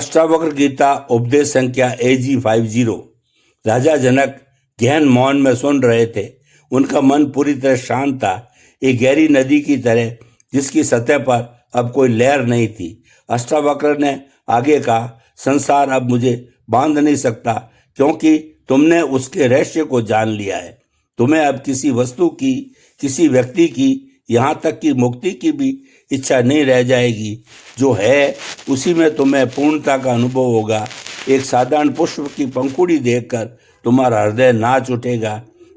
अष्टावक्र गीता उपदेश संख्या AG50। राजा जनक गहन मौन में सुन रहे थे। उनका मन पूरी तरह शांत था, एक गहरी नदी की तरह जिसकी सतह पर अब कोई लहर नहीं थी। अष्टावक्र ने आगे कहा, संसार अब मुझे बांध नहीं सकता क्योंकि तुमने उसके रहस्य को जान लिया है। तुम्हें अब किसी वस्तु की, किसी व्यक्ति की, यहाँ तक कि मुक्ति की भी इच्छा नहीं रह जाएगी। जो है उसी में तुम्हें पूर्णता का अनुभव होगा। एक साधारण पुष्प की पंखुड़ी देखकर तुम्हारा हृदय नाच उठेगा।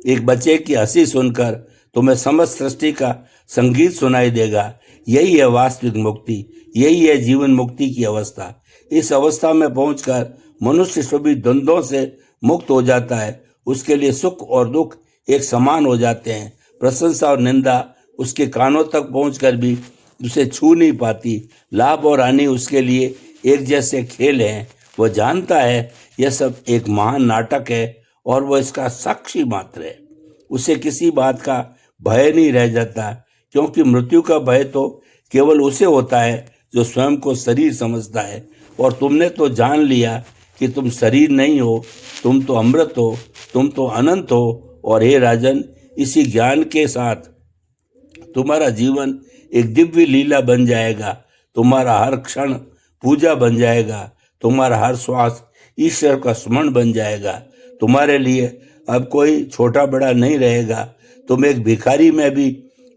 एक बच्चे की हंसी सुनकर तुम्हें समस्त सृष्टि का संगीत सुनाई देगा। यही है वास्तविक मुक्ति, यही है जीवन मुक्ति की अवस्था। इस अवस्था में पहुंचकर मनुष्य सभी द्वंद्वों से मुक्त हो जाता है। उसके लिए सुख और दुख एक समान हो जाते हैं। प्रशंसा और निंदा उसके कानों तक पहुंचकर भी उसे छू नहीं पाती। लाभ और हानि उसके लिए एक जैसे खेल हैं। वह जानता है यह सब एक महान नाटक है और वह इसका साक्षी मात्र है। उसे किसी बात का भय नहीं रह जाता, क्योंकि मृत्यु का भय तो केवल उसे होता है जो स्वयं को शरीर समझता है। और तुमने तो जान लिया कि तुम शरीर नहीं हो, तुम तो अमृत हो, तुम तो अनंत हो। और हे राजन, इसी ज्ञान के साथ तुम्हारा जीवन एक दिव्य लीला बन जाएगा। तुम्हारा हर क्षण पूजा बन जाएगा। तुम्हारा हर श्वास ईश्वर का स्मरण बन जाएगा। तुम्हारे लिए अब कोई छोटा बड़ा नहीं रहेगा। तुम एक भिखारी में भी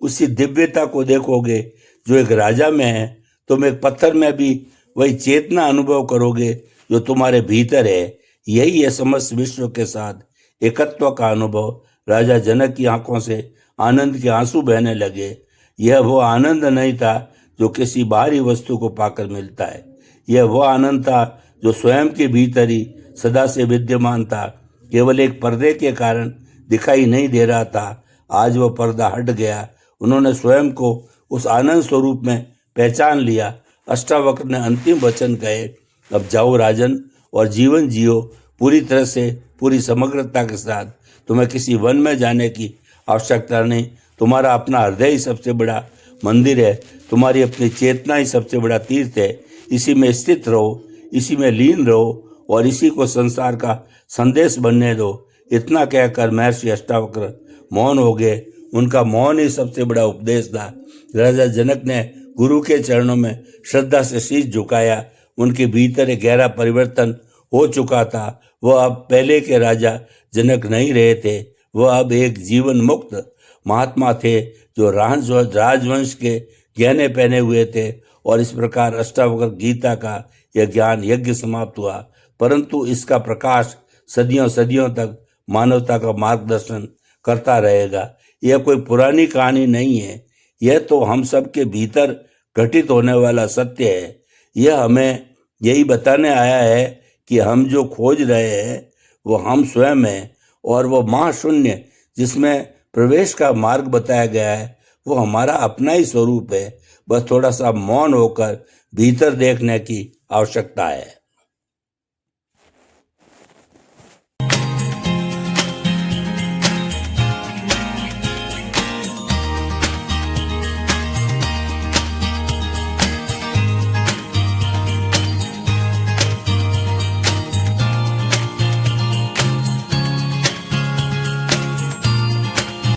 उसी दिव्यता को देखोगे जो एक राजा में है। तुम एक पत्थर में भी वही चेतना अनुभव करोगे जो तुम्हारे भीतर है। यही है समस्त विश्व के साथ एकत्व का अनुभव। राजा जनक की आंखों से आनंद के आंसू बहने लगे। यह वो आनंद नहीं था जो किसी बाहरी वस्तु को पाकर मिलता है। यह वो आनंद था जो स्वयं के भीतर ही सदा से विद्यमान था, केवल एक पर्दे के कारण दिखाई नहीं दे रहा था। आज वह पर्दा हट गया। उन्होंने स्वयं को उस आनंद स्वरूप में पहचान लिया। अष्टावक्र ने अंतिम वचन कहे, अब जाओ राजन और जीवन जियो पूरी तरह से, पूरी समग्रता के साथ। तुम्हें किसी वन में जाने की आवश्यकता नहीं। तुम्हारा अपना हृदय ही सबसे बड़ा मंदिर है। तुम्हारी अपनी चेतना ही सबसे बड़ा तीर्थ है। इसी में स्थित रहो, इसी में लीन रहो और इसी को संसार का संदेश बनने दो। इतना कहकर महर्षि अष्टावक्र मौन हो गए। उनका मौन ही सबसे बड़ा उपदेश था। राजा जनक ने गुरु के चरणों में श्रद्धा से शीश झुकाया। उनके भीतर एक गहरा परिवर्तन हो चुका था। वह अब पहले के राजा जनक नहीं रहे थे। वह अब एक जीवन मुक्त महात्मा थे जो राजवंश के गहने पहने हुए थे। और इस प्रकार अष्टावक्र गीता का यह ज्ञान यज्ञ समाप्त हुआ, परंतु इसका प्रकाश सदियों सदियों तक मानवता का मार्गदर्शन करता रहेगा। यह कोई पुरानी कहानी नहीं है, यह तो हम सब के भीतर घटित होने वाला सत्य है। यह हमें यही बताने आया है कि हम जो खोज रहे हैं वो हम स्वयं हैं, और वो महाशून्य जिसमें प्रवेश का मार्ग बताया गया है वो हमारा अपना ही स्वरूप है। बस थोड़ा सा मौन होकर भीतर देखने की आवश्यकता है।